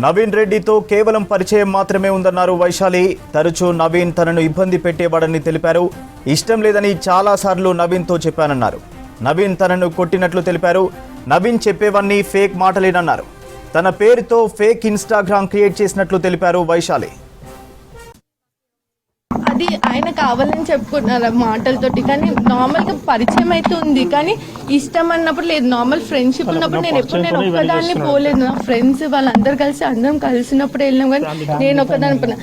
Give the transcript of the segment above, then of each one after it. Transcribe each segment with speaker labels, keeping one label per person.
Speaker 1: నవీన్ రెడ్డితో కేవలం పరిచయం మాత్రమే ఉందన్నారు వైశాలి. తరచూ నవీన్ తనను ఇబ్బంది పెట్టేవాడని తెలిపారు. ఇష్టం లేదని చాలాసార్లు నవీన్తో చెప్పానన్నారు. నవీన్ తనను కొట్టినట్లు తెలిపారు. నవీన్ చెప్పేవన్నీ ఫేక్ మాటలేనన్నారు. తన పేరుతో ఫేక్ ఇన్స్టాగ్రామ్ క్రియేట్ చేసినట్లు తెలిపారు వైశాలి.
Speaker 2: అది ఆయన కావాలని చెప్పుకుంటున్నారు మాటలతోటి, కానీ నార్మల్ గా పరిచయం అయితే ఉంది, కానీ ఇష్టం అన్నప్పుడు లేదు. నార్మల్ ఫ్రెండ్షిప్ ఉన్నప్పుడు నేను ఒక్కదాన్ని పోలేదు. నా ఫ్రెండ్స్ వాళ్ళందరూ అందరం కలిసినప్పుడు వెళ్ళినాం, కానీ నేను ఒక్కదాన్ని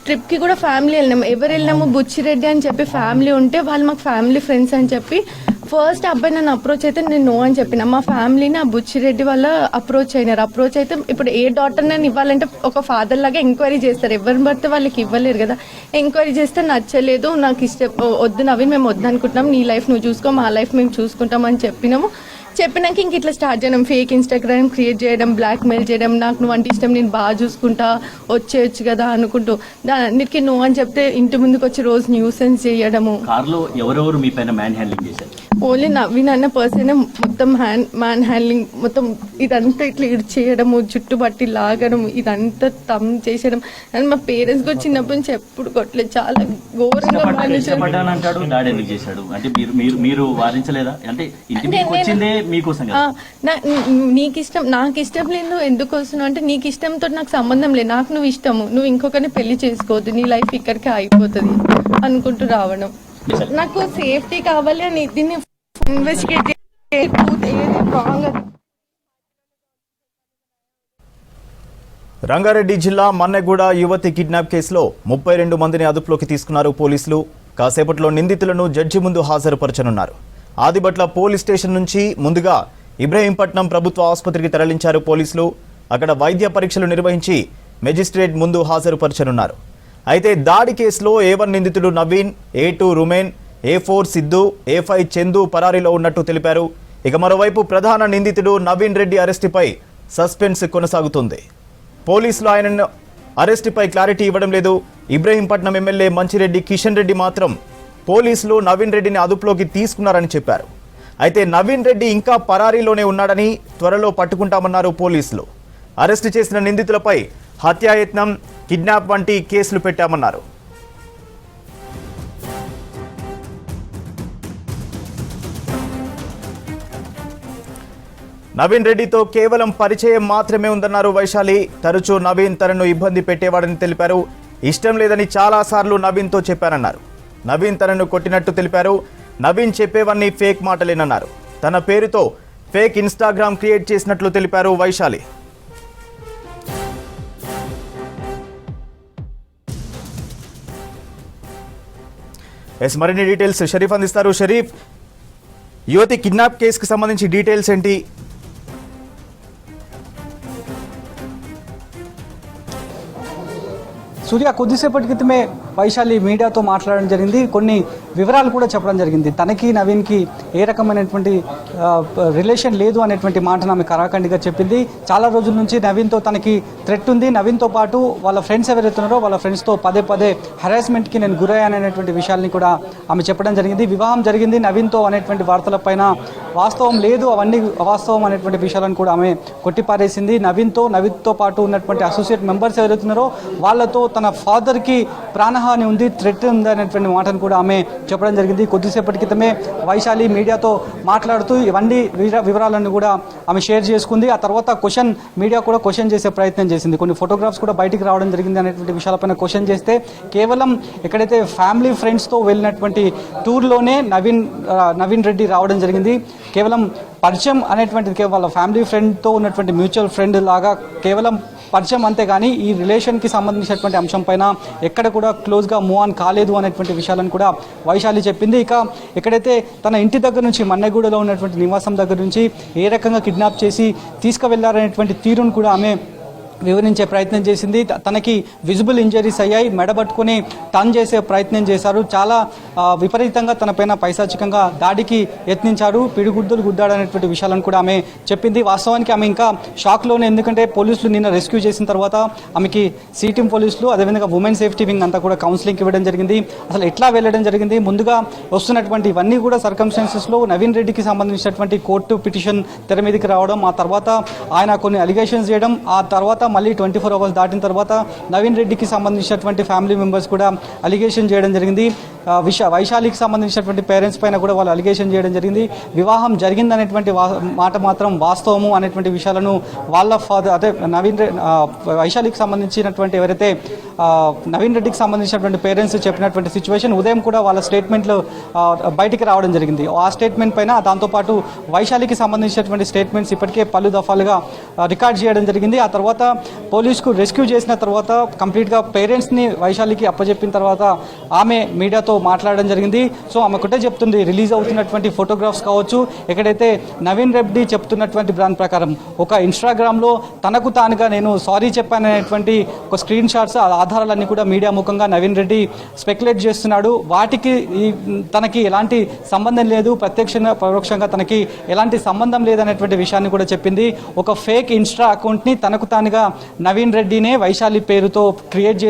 Speaker 2: ట్రిప్ కి కూడా ఫ్యామిలీ వెళ్ళినాము. ఎవరు వెళ్ళినాము, బుచ్చిరెడ్డి అని చెప్పి ఫ్యామిలీ ఉంటే వాళ్ళు మాకు ఫ్యామిలీ ఫ్రెండ్స్ అని చెప్పి ఫస్ట్ అబ్బాయి నన్ను అప్రోచ్ అయితే నేను నో అని చెప్పిన. మా ఫ్యామిలీని ఆ బుచ్చిరెడ్డి వాళ్ళ అప్రోచ్ అయినారు. అప్రోచ్ అయితే ఇప్పుడు ఏ డాక్టర్ నన్ను ఇవ్వాలంటే ఒక ఫాదర్ లాగా ఎంక్వైరీ చేస్తారు. ఎవరిని పడితే వాళ్ళకి ఇవ్వలేరు కదా. ఎంక్వైరీ చేస్తే నచ్చలేదు, నాకు ఇష్టం వద్దు నవీన్, మేము వద్దనుకుంటున్నాం, నీ లైఫ్ నువ్వు చూసుకో, మా లైఫ్ మేము చూసుకుంటాం అని చెప్పినాము. చెప్పినాక ఇంక ఇట్లా స్టార్ట్ చేయడం, ఫేక్ ఇన్స్టాగ్రామ్ క్రియేట్ చేయడం, బ్లాక్ మెయిల్ చేయడం, నాకు నువ్వు అంటే ఇష్టం, నేను బాగా చూసుకుంటా, వచ్చేయచ్చు కదా అనుకుంటూ దానికి నో అని చెప్తే ఇంటి ముందుకు వచ్చి రోజు న్యూసెన్స్ చేయడము.
Speaker 3: ఎవరెవరు మీ పైన మ్యాన్ హ్యాండ్లింగ్ చేశారు?
Speaker 2: ఓన్లీ నవీన్ అన్న పర్సన్ మొత్తం మ్యాన్ హ్యాండ్లింగ్ మొత్తం ఇదంతా ఇట్లా చేయడము, జుట్టు బట్టి లాగడం, ఇదంతా తమ్ చేసేయడం. అండ్ మా పేరెంట్స్ కూడా చిన్నప్పటి నుంచి ఎప్పుడు కొట్టలేదు, చాలా ఘోరంగా
Speaker 3: మీరు వారించలేదా? అంటే
Speaker 2: నీకు ఇష్టం నాకు ఇష్టం లేదు, ఎందుకు వస్తున్నావు అంటే నీకు ఇష్టంతో నాకు సంబంధం లేదు, నాకు నువ్వు ఇష్టము, నువ్వు ఇంకొకరిని పెళ్లి చేసుకోవద్దు, నీ లైఫ్ ఇక్కడికే అయిపోతుంది అనుకుంటూ రావడం. నాకు సేఫ్టీ కావాలి అని దీన్ని ఇన్వెస్టిగేట్
Speaker 1: రంగారెడ్డి జిల్లా మన్నెగూడ యువతి కిడ్నాప్ కేసులో 32 మందిని అదుపులోకి తీసుకున్నారు పోలీసులు. కాసేపట్లో నిందితులను జడ్జి ముందు హాజరుపరచనున్నారు. ఆదిబట్ల పోలీస్ స్టేషన్ నుంచి ముందుగా ఇబ్రహీంపట్నం ప్రభుత్వ ఆసుపత్రికి తరలించారు పోలీసులు. అక్కడ వైద్య పరీక్షలు నిర్వహించి మెజిస్ట్రేట్ ముందు హాజరుపరచనున్నారు. అయితే దాడి కేసులో A1 నిందితుడు Naveen, A2 రుమేన్, A4 Siddhu, A5 Chandu పరారీలో ఉన్నట్టు తెలిపారు. ఇక మరోవైపు ప్రధాన నిందితుడు నవీన్ రెడ్డి అరెస్టుపై సస్పెన్స్ కొనసాగుతుంది. పోలీసులు ఆయన అరెస్టుపై క్లారిటీ ఇవ్వడం లేదు. ఇబ్రహీంపట్నం ఎమ్మెల్యే మంచిరెడ్డి కిషన్ రెడ్డి మాత్రం పోలీసులు నవీన్ రెడ్డిని అదుపులోకి తీసుకున్నారని చెప్పారు. అయితే నవీన్ రెడ్డి ఇంకా పరారీలోనే ఉన్నాడని, త్వరలో పట్టుకుంటామన్నారు పోలీసులు. అరెస్టు చేసిన నిందితులపై హత్యాయత్నం, కిడ్నాప్ వంటి కేసులు పెట్టామన్నారు. నవీన్ రెడ్డితో కేవలం పరిచయం మాత్రమే ఉందన్నారు వైశాలి. తరచూ నవీన్ తనను ఇబ్బంది పెట్టేవాడని తెలిపారు. ఇష్టం లేదని చాలాసార్లు నవీన్తో చెప్పానన్నారు. నవీన్ తనను కొట్టినట్టు తెలిపారు. నవీన్ చెప్పేవన్నీ ఫేక్ మాటలేనన్నారు. తన పేరుతో ఫేక్ ఇన్స్టాగ్రామ్ క్రియేట్ చేసినట్లు తెలిపారు వైశాలి. మరిన్ని డీటెయిల్స్ షరీఫ్ అందిస్తారు. షరీఫ్, యువతి కిడ్నాప్ కేసుకు సంబంధించి డీటెయిల్స్ ఏంటి?
Speaker 4: సూర్య, కొద్దిసేపటి క్రితమే వైశాలి మీడియాతో మాట్లాడడం జరిగింది. కొన్ని వివరాలు కూడా చెప్పడం జరిగింది. తనకి నవీన్కి ఏ రకమైనటువంటి రిలేషన్ లేదు అనేటువంటి మాటను ఆమె కరాఖండిగా చెప్పింది. చాలా రోజుల నుంచి నవీన్తో తనకి థ్రెట్ ఉంది. నవీన్తో పాటు వాళ్ళ ఫ్రెండ్స్ ఎవరైతున్నారో వాళ్ళ ఫ్రెండ్స్తో పదే హెరాస్మెంట్కి నేను గురయ్యాననేటువంటి విషయాల్ని కూడా ఆమె చెప్పడం జరిగింది. వివాహం జరిగింది నవీన్తో అనేటువంటి వార్తలపైన వాస్తవం లేదు, అవన్నీ అవాస్తవం అనేటువంటి విషయాలను కూడా ఆమె కొట్టిపారేసింది. నవీన్తో పాటు ఉన్నటువంటి అసోసియేట్ మెంబర్స్ ఎవరైతున్నారో వాళ్ళతో తన ఫాదర్కి ప్రాణహాని ఉంది, థ్రెట్ ఉంది అనేటువంటి మాటను కూడా ఆమె చెప్పడం జరిగింది. కొద్దిసేపటి క్రితమే వైశాలి మీడియాతో మాట్లాడుతూ ఇవన్నీ వివరాలను కూడా ఆమె షేర్ చేసుకుంది. ఆ తర్వాత మీడియా కూడా క్వశ్చన్ చేసే ప్రయత్నం చేసింది. కొన్ని ఫోటోగ్రాఫ్స్ కూడా బయటికి రావడం జరిగింది అనేటువంటి విషయాలపైన క్వశ్చన్ చేస్తే కేవలం ఎక్కడైతే ఫ్యామిలీ ఫ్రెండ్స్తో వెళ్ళినటువంటి టూర్లోనే నవీన్ రెడ్డి రావడం జరిగింది. కేవలం పరిచయం అనేటువంటిది వాళ్ళ ఫ్యామిలీ ఫ్రెండ్తో ఉన్నటువంటి మ్యూచువల్ ఫ్రెండ్ లాగా కేవలం పరిచయం, అంతేగాని ఈ రిలేషన్కి సంబంధించినటువంటి అంశం పైన ఎక్కడ కూడా క్లోజ్గా మూవ్ ఆన్ కాలేదు అనేటువంటి విషయాలను కూడా వైశాలి చెప్పింది. ఇక ఎక్కడైతే తన ఇంటి దగ్గర నుంచి మన్నెగూడలో ఉన్నటువంటి నివాసం దగ్గర నుంచి ఏ రకంగా కిడ్నాప్ చేసి తీసుకువెళ్లారనేటువంటి తీరును కూడా ఆమె వివరించే ప్రయత్నం చేసింది. తనకి విజిబుల్ ఇంజరీస్ అయ్యాయి, మెడబట్టుకుని టర్న్ చేసే ప్రయత్నం చేశారు, చాలా విపరీతంగా తనపైన పైశాచికంగా దాడికి యత్నించారు, పిడిగుడ్డులు గుద్దాడనేటువంటి విషయాలను కూడా ఆమె చెప్పింది. వాస్తవానికి ఆమె ఇంకా షాక్లోనే, ఎందుకంటే పోలీసులు నిన్న రెస్క్యూ చేసిన తర్వాత ఆమెకి సిటీం పోలీసులు అదేవిధంగా ఉమెన్ సేఫ్టీ వింగ్ అంతా కూడా కౌన్సిలింగ్ ఇవ్వడం జరిగింది. అసలు ఎట్లా వెళ్ళడం జరిగింది, ముందుగా వస్తున్నటువంటి ఇవన్నీ కూడా సర్కమ్స్టాన్సెస్లో నవీన్ రెడ్డికి సంబంధించినటువంటి కోర్టు పిటిషన్ తెర మీదకి రావడం, ఆ తర్వాత ఆయన కొన్ని అలిగేషన్స్ చేయడం, ఆ తర్వాత మళ్ళీ 24 అవర్స్ దాటిన తర్వాత నవీన్ రెడ్డికి సంబంధించినటువంటి ఫ్యామిలీ మెంబర్స్ కూడా అలిగేషన్ చేయడం జరిగింది. వైశాలికి సంబంధించినటువంటి పేరెంట్స్ పైన కూడా వాళ్ళు అలిగేషన్ చేయడం జరిగింది. వివాహం జరిగిందనేటువంటి మాట మాత్రం వాస్తవము అనేటువంటి విషయాలను వాళ్ళ ఫాదర్ అదే వైశాలికి సంబంధించినటువంటి ఎవరైతే నవీన్ రెడ్డికి సంబంధించినటువంటి పేరెంట్స్ చెప్పినటువంటి సిచ్యువేషన్ ఉదయం కూడా వాళ్ళ స్టేట్మెంట్లు బయటికి రావడం జరిగింది. ఆ స్టేట్మెంట్ పైన దాంతోపాటు వైశాలికి సంబంధించినటువంటి స్టేట్మెంట్స్ ఇప్పటికే పలు దఫాలుగా రికార్డ్ చేయడం జరిగింది. ఆ తర్వాత పోలీసుకు రెస్క్యూ చేసిన తర్వాత కంప్లీట్గా పేరెంట్స్ని వైశాలికి అప్పచెప్పిన తర్వాత ఆమె మీడియాతో మాట్లాడడం జరిగింది. సో ఆమె ఒకటే చెప్తుంది, రిలీజ్ అవుతున్నటువంటి ఫోటోగ్రాఫ్స్ కావచ్చు, ఎక్కడైతే నవీన్ రెడ్డి చెప్తున్నటువంటి దాని ప్రకారం ఒక ఇన్స్టాగ్రామ్లో తనకు తానుగా నేను సారీ చెప్పాననేటువంటి ఒక స్క్రీన్ షాట్స్ ఆధారాలన్నీ కూడా మీడియా ముఖంగా నవీన్ రెడ్డి స్పెక్యులేట్ చేస్తున్నాడు. వాటికి తనకి ఎలాంటి సంబంధం లేదు, పరోక్షంగా తనకి ఎలాంటి సంబంధం లేదనేటువంటి విషయాన్ని కూడా చెప్పింది. ఒక ఫేక్ ఇన్స్టా అకౌంట్ని తనకు తానుగా నవీన్ రెడ్డినే వైశాలి పేరుతో క్రియేట్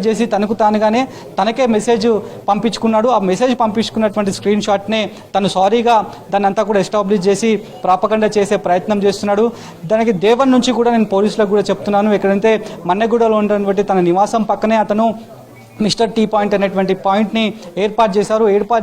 Speaker 4: చేసి తనకు తానుగానే తనకే మెసేజ్ పంపించుకున్నాడు. ఆ మెసేజ్ పంపించుకున్నటువంటి స్క్రీన్ షాట్నే తను సారీగా దాన్ని అంతా కూడా ఎస్టాబ్లిష్ చేసి ప్రాపగండా చేసే ప్రయత్నం చేస్తున్నాడు. దానికి దేవన్ నుంచి కూడా నేను పోలీసులకు కూడా చెప్తున్నాను, ఎక్కడంటే మన్నెగూడలో ఉన్నటువంటి తన నివాసం పక్కనే అతను మిస్టర్ టీ పాయింట్ అనేటువంటి పాయింట్ని ఏర్పాటు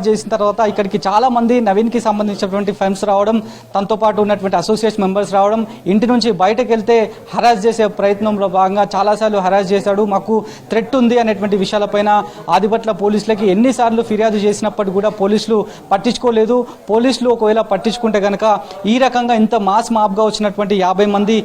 Speaker 4: చేసిన తర్వాత ఇక్కడికి చాలామంది నవీన్కి సంబంధించినటువంటి ఫ్రెండ్స్ రావడం, తనతో పాటు ఉన్నటువంటి అసోసియేట్ మెంబర్స్ రావడం, ఇంటి నుంచి బయటకు వెళ్తే హరాస్ చేసే ప్రయత్నంలో భాగంగా చాలాసార్లు హరాస్ చేశాడు. మాకు థ్రెట్ ఉంది అనేటువంటి విషయాలపైన ఆదిబట్ల పోలీసులకి ఎన్నిసార్లు ఫిర్యాదు చేసినప్పటికీ కూడా పోలీసులు పట్టించుకోలేదు. పోలీసులు ఒకవేళ పట్టించుకుంటే కనుక ఈ రకంగా ఇంత మాస్ మాబ్గా వచ్చినటువంటి 50 మంది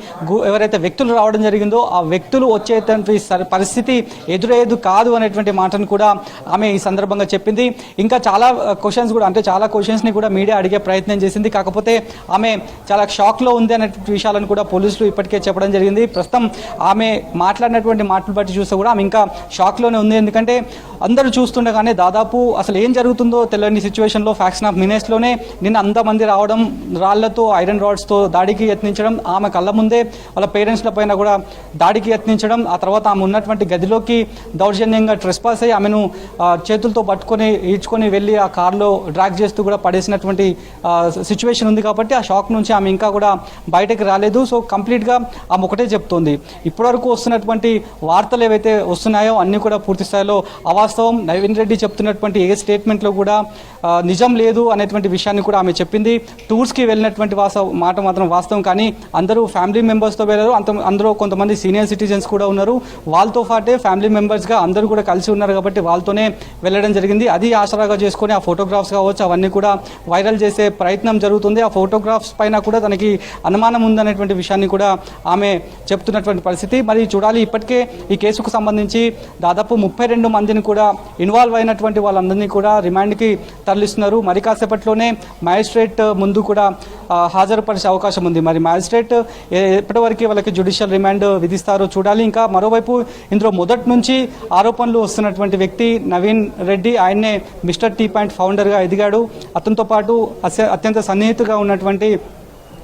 Speaker 4: ఎవరైతే వ్యక్తులు రావడం జరిగిందో ఆ వ్యక్తులు వచ్చేటువంటి పరిస్థితి ఎదురయ్యేది కాదు అనేటువంటి మాటను కూడా ఆమె ఈ సందర్భంగా చెప్పింది. ఇంకా చాలా క్వశ్చన్స్ని కూడా మీడియా అడిగే ప్రయత్నం చేసింది. కాకపోతే ఆమె చాలా షాక్లో ఉంది అనేటువంటి విషయాలను కూడా పోలీసులు ఇప్పటికే చెప్పడం జరిగింది. ప్రస్తుతం ఆమె మాట్లాడినటువంటి మాటలు బట్టి చూస్తే కూడా ఆమె ఇంకా షాక్లోనే ఉంది. ఎందుకంటే అందరూ చూస్తుండగానే దాదాపు అసలు ఏం జరుగుతుందో తెలియని సిచ్యువేషన్లో ఫ్యాక్షన్ ఆఫ్ మినిట్స్లోనే నిన్న అంతమంది రావడం, రాళ్లతో ఐరన్ రాడ్స్తో దాడికి యత్నించడం, ఆమె కళ్ళ ముందే వాళ్ళ పేరెంట్స్ల పైన కూడా దాడికి యత్నించడం, ఆ తర్వాత ఆమె ఉన్నటువంటి గదిలోకి దౌర్జన్యంగా ట్రెస్పాస్ అయ్యి ఆమెను చేతులతో పట్టుకొని ఈడ్చుకొని వెళ్ళి ఆ కార్లో డ్రాగ్ చేస్తూ కూడా పడేసినటువంటి సిచ్యువేషన్ ఉంది. కాబట్టి ఆ షాక్ నుంచి ఆమె ఇంకా కూడా బయటకు రాలేదు. సో కంప్లీట్గా ఆమె ఒకటే చెప్తోంది, ఇప్పటివరకు వస్తున్నటువంటి వార్తలు ఏవైతే వస్తున్నాయో అన్నీ కూడా పూర్తి స్థాయిలో అవాస్తవం. నవీన్ రెడ్డి చెప్తున్నటువంటి ఏ స్టేట్మెంట్లో కూడా నిజం లేదు అనేటువంటి విషయాన్ని కూడా ఆమె చెప్పింది. టూర్స్కి వెళ్ళినటువంటి మాట మాత్రం వాస్తవం, కానీ అందరూ ఫ్యామిలీ మెంబర్స్తో వెళ్ళారు. అందులో కొంతమంది సీనియర్ సిటిజన్స్ కూడా ఉన్నారు. వాళ్ళతో పాటే ఫ్యామిలీ మెంబర్స్గా అందరూ కూడా కలిసి ఉన్నారు కాబట్టి వాళ్ళతోనే వెళ్ళడం జరిగింది. అది ఆసరాగా చేసుకొని ఆ ఫోటోగ్రాఫ్స్ కావచ్చు అవన్నీ కూడా వైరల్ చేసే ప్రయత్నం జరుగుతుంది. ఆ ఫోటోగ్రాఫ్స్ పైన కూడా తనకి అనుమానం ఉందనేటువంటి విషయాన్ని కూడా ఆమె చెప్తున్నటువంటి పరిస్థితి. మరి చూడాలి, ఇప్పటికే ఈ కేసుకు సంబంధించి దాదాపు 32 మందిని కూడా ఇన్వాల్వ్ అయినటువంటి వాళ్ళందరినీ కూడా రిమాండ్కి తరలిస్తున్నారు. మరి కాసేపట్లోనే మ్యాజిస్ట్రేట్ ముందు కూడా హాజరుపరిచే అవకాశం ఉంది. మరి మ్యాజిస్ట్రేట్ ఎప్పటివరకు వాళ్ళకి జ్యుడిషియల్ రిమాండ్ విధిస్తారో చూడాలి. ఇంకా మరోవైపు ఇందులో మొదటి నుంచి ఆరోపణలు వస్తున్నటువంటి వ్యక్తి నవీన్ రెడ్డి, ఆయన్నే మిస్టర్ టీ పాయింట్ ఫౌండర్గా ఎదిగాడు. అతనితో పాటు అత్యంత సన్నిహితుగా ఉన్నటువంటి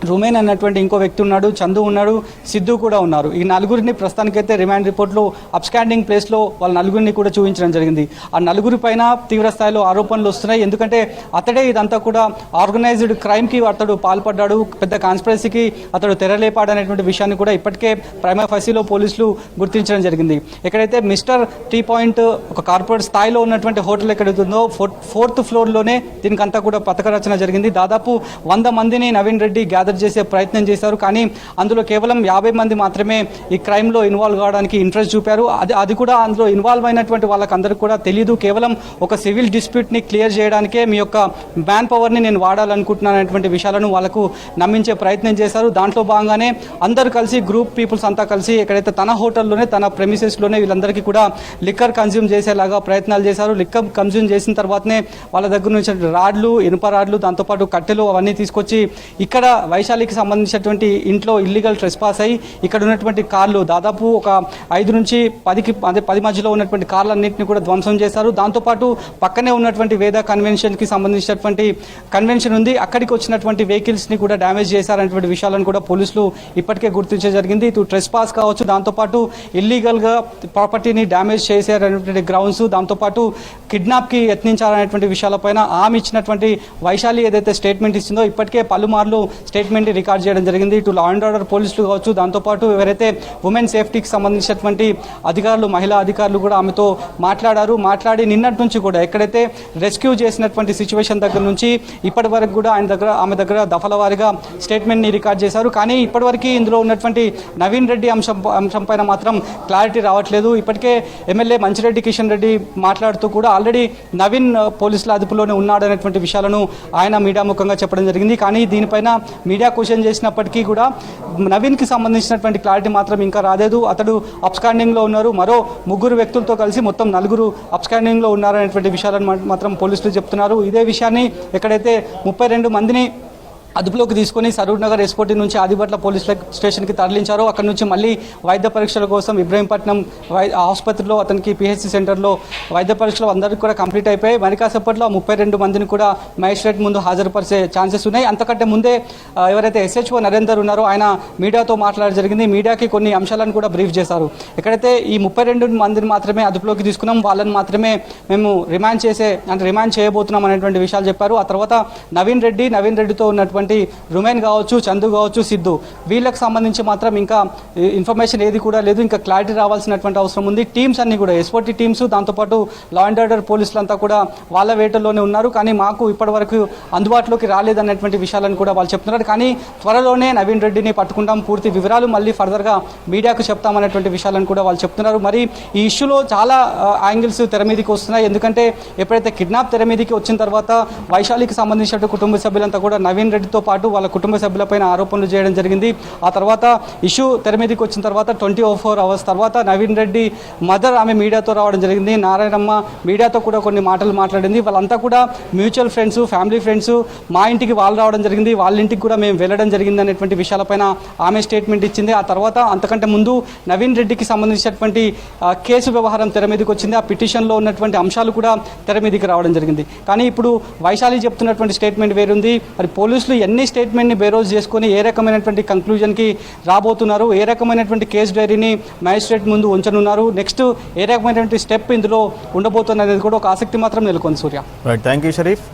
Speaker 4: రుమేన్ అన్నటువంటి ఇంకో వ్యక్తి ఉన్నాడు, చందు ఉన్నాడు, సిద్ధు కూడా ఉన్నారు. ఈ నలుగురిని ప్రస్తుతానికైతే రిమాండ్ రిపోర్ట్లో అబ్స్కాండింగ్ ప్లేస్లో వాళ్ళ నలుగురిని కూడా చూపించడం జరిగింది. ఆ నలుగురి పైన తీవ్ర స్థాయిలో ఆరోపణలు వస్తున్నాయి. ఎందుకంటే అతడే ఇదంతా కూడా ఆర్గనైజ్డ్ క్రైమ్కి అతడు పాల్పడ్డాడు, పెద్ద కాన్స్పిరసీకి అతడు తెరలేపాడు అనేటువంటి విషయాన్ని కూడా ఇప్పటికే ప్రైమా ఫసీలో పోలీసులు గుర్తించడం జరిగింది. ఎక్కడైతే మిస్టర్ టీ పాయింట్ ఒక కార్పొరేట్ స్థాయిలో ఉన్నటువంటి హోటల్ ఎక్కడైతుందో 4th ఫ్లోర్లోనే దీనికంతా కూడా పథక రచన జరిగింది. దాదాపు 100 మందిని నవీన్ రెడ్డి గ్యాదర్ చేసే ప్రయత్నం చేశారు. కానీ అందులో కేవలం 50 మంది మాత్రమే ఈ క్రైమ్లో ఇన్వాల్వ్ కావడానికి ఇంట్రెస్ట్ చూపారు. అది కూడా అందులో ఇన్వాల్వ్ అయినటువంటి వాళ్ళకందరికీ కూడా తెలియదు. కేవలం ఒక సివిల్ డిస్ప్యూట్ని క్లియర్ చేయడానికే మీ యొక్క మ్యాన్ పవర్ని నేను వాడాలనుకుంటున్నాను అనేటువంటి విషయాలను వాళ్ళకు నమ్మించే ప్రయత్నం చేశారు. దాంట్లో భాగంగానే అందరూ కలిసి గ్రూప్ పీపుల్స్ అంతా కలిసి ఎక్కడైతే తన హోటల్లోనే తన ప్రెమిసెస్లోనే వీళ్ళందరికీ కూడా లిక్కర్ కన్జ్యూమ్ చేసేలాగా ప్రయత్నాలు చేశారు. లిక్కర్ కన్జ్యూమ్ చేసిన తర్వాతనే వాళ్ళ దగ్గర నుంచి రాడ్లు, ఇనుప రాడ్లు, దాంతోపాటు కట్టెలు అవన్నీ తీసుకొచ్చి ఇక్కడ వైశాలికి సంబంధించినటువంటి ఇంట్లో ఇల్లీగల్ ట్రెస్పాస్ అయ్యి ఇక్కడ ఉన్నటువంటి కార్లు దాదాపు ఒక 5 నుంచి 10 మధ్యలో ఉన్నటువంటి కార్లన్నింటినీ కూడా ధ్వంసం చేశారు. దాంతోపాటు పక్కనే ఉన్నటువంటి వేద కన్వెన్షన్కి సంబంధించినటువంటి కన్వెన్షన్ ఉంది, అక్కడికి వచ్చినటువంటి వెహికల్స్ని కూడా డ్యామేజ్ చేశారనేటువంటి విషయాలను కూడా పోలీసులు ఇప్పటికే గుర్తించడం జరిగింది. ఇటు ట్రెస్పాస్ కావచ్చు, దాంతోపాటు ఇల్లీగల్గా ప్రాపర్టీని డ్యామేజ్ చేశారనేటువంటి గ్రౌండ్స్, దాంతోపాటు కిడ్నాప్కి యత్నించారనేటువంటి విషయాలపైన ఆమె ఇచ్చినటువంటి వైశాలి ఏదైతే స్టేట్మెంట్ ఇస్తుందో ఇప్పటికే పలుమార్లు స్టేట్మెంట్ స్టేట్మెంట్ని రికార్డ్ చేయడం జరిగింది. ఇటు లా అండ్ ఆర్డర్ పోలీసులు కావచ్చు, దాంతోపాటు ఎవరైతే ఉమెన్ సేఫ్టీకి సంబంధించినటువంటి అధికారులు, మహిళా అధికారులు కూడా ఆమెతో మాట్లాడి నిన్నటి నుంచి కూడా ఎక్కడైతే రెస్క్యూ చేసినటువంటి సిచ్యువేషన్ దగ్గర నుంచి ఇప్పటి వరకు కూడా ఆమె దగ్గర దఫల వారీగా స్టేట్మెంట్ని రికార్డ్ చేశారు. కానీ ఇప్పటివరకు ఇందులో ఉన్నటువంటి నవీన్ రెడ్డి అంశం పైన మాత్రం క్లారిటీ రావట్లేదు. ఇప్పటికే ఎమ్మెల్యే మంచిరెడ్డి కిషన్ రెడ్డి మాట్లాడుతూ కూడా ఆల్రెడీ నవీన్ పోలీసుల అదుపులోనే ఉన్నాడనేటువంటి విషయాలను ఆయన మీడియా ముఖంగా చెప్పడం జరిగింది. కానీ దీనిపైన మీడియా క్వశ్చన్ చేసినప్పటికీ కూడా నవీన్కి సంబంధించినటువంటి క్లారిటీ మాత్రం ఇంకా రాలేదు. అతడు అబ్స్కాండింగ్లో ఉన్నారు, మరో 3 వ్యక్తులతో కలిసి మొత్తం 4 అబ్స్కాండింగ్లో ఉన్నారనేటువంటి విషయాలను మాత్రం పోలీసులు చెప్తున్నారు. ఇదే విషయాన్ని ఎక్కడైతే 32 మందిని అదుపులోకి తీసుకొని సరూర్ నగర్ ఎస్కోటీ నుంచి ఆదిబట్ల పోలీస్ స్టేషన్కి తరలించారు. అక్కడ నుంచి మళ్ళీ వైద్య పరీక్షల కోసం ఇబ్రహీంపట్నం ఆసుపత్రిలో అతనికి పిహెచ్సి సెంటర్లో వైద్య పరీక్షలు అందరికీ కూడా కంప్లీట్ అయిపోయాయి. మరి కాసేపట్లో 32 మందిని కూడా మ్యాజిస్ట్రేట్ ముందు హాజరుపరిచే ఛాన్సెస్ ఉన్నాయి. అంతకంటే ముందే ఎవరైతే ఎస్హెచ్ఓ నరేందర్ ఉన్నారో ఆయన మీడియాతో మాట్లాడడం జరిగింది. మీడియాకి కొన్ని అంశాలను కూడా బ్రీఫ్ చేశారు. ఎక్కడైతే ఈ 32 మందిని మాత్రమే అదుపులోకి తీసుకున్నాం, వాళ్ళని మాత్రమే మేము రిమాండ్ చేయబోతున్నాం అనేటువంటి విషయాలు చెప్పారు. ఆ తర్వాత నవీన్ రెడ్డితో ఉన్నటువంటి రుమేన్ కావచ్చు, చందు కావచ్చు, సిద్ధు, వీళ్ళకి సంబంధించి మాత్రం ఇంకా ఇన్ఫర్మేషన్ ఏది కూడా లేదు. ఇంకా క్లారిటీ రావాల్సినటువంటి అవసరం ఉంది. టీమ్స్ అన్ని కూడా ఎస్ఓటీ టీమ్స్, దాంతోపాటు లా అండ్ ఆర్డర్ పోలీసులంతా కూడా వాళ్ళ వేటల్లోనే ఉన్నారు. కానీ మాకు ఇప్పటివరకు అందుబాటులోకి రాలేదన్నటువంటి విషయాలను కూడా వాళ్ళు చెప్తున్నారు. కానీ త్వరలోనే నవీన్ రెడ్డిని పట్టుకుంటాం, పూర్తి వివరాలు మళ్ళీ ఫర్దర్గా మీడియాకు చెప్తామనేటువంటి విషయాలను కూడా వాళ్ళు చెప్తున్నారు. మరి ఈ ఇష్యూలో చాలా యాంగిల్స్ తెర మీదకి వస్తున్నాయి. ఎందుకంటే ఎప్పుడైతే కిడ్నాప్ తెర మీదకి వచ్చిన తర్వాత వైశాలికి సంబంధించిన కుటుంబ సభ్యులంతా కూడా నవీన్ రెడ్డితో పాటు వాళ్ళ కుటుంబ సభ్యులపైన ఆరోపణలు చేయడం జరిగింది. ఆ తర్వాత ఇష్యూ తెర మీదకి వచ్చిన తర్వాత 24 అవర్స్ తర్వాత నవీన్ రెడ్డి మదర్ ఆమె మీడియాతో రావడం జరిగింది. నారాయణమ్మ మీడియాతో కూడా కొన్ని మాటలు మాట్లాడింది. వాళ్ళంతా కూడా మ్యూచువల్ ఫ్రెండ్స్, ఫ్యామిలీ ఫ్రెండ్స్, మా ఇంటికి వాళ్ళు రావడం జరిగింది, వాళ్ళ ఇంటికి కూడా మేము వెళ్ళడం జరిగింది అనేటువంటి విషయాలపైన ఆమె స్టేట్మెంట్ ఇచ్చింది. ఆ తర్వాత అంతకంటే ముందు నవీన్ రెడ్డికి సంబంధించినటువంటి కేసు వ్యవహారం తెర మీదకి వచ్చింది. ఆ పిటిషన్లో ఉన్నటువంటి అంశాలు కూడా తెర మీదకి రావడం జరిగింది. కానీ ఇప్పుడు వైశాలి చెప్తున్నటువంటి స్టేట్మెంట్ వేరుంది. మరి పోలీసులు ఎన్ని స్టేట్మెంట్ని బేరోజ్ చేసుకొని ఏ రకమైనటువంటి కంక్లూజన్కి రాబోతున్నారు, ఏ రకమైనటువంటి కేసు డైరీని మ్యాజిస్ట్రేట్ ముందు ఉంచనున్నారు, నెక్స్ట్ ఏ రకమైనటువంటి స్టెప్ ఇందులో ఉండబోతున్నది కూడా ఒక ఆసక్తి మాత్రం నెలకొంది. సూర్య,
Speaker 1: రైట్, థ్యాంక్ యూ షరీఫ్.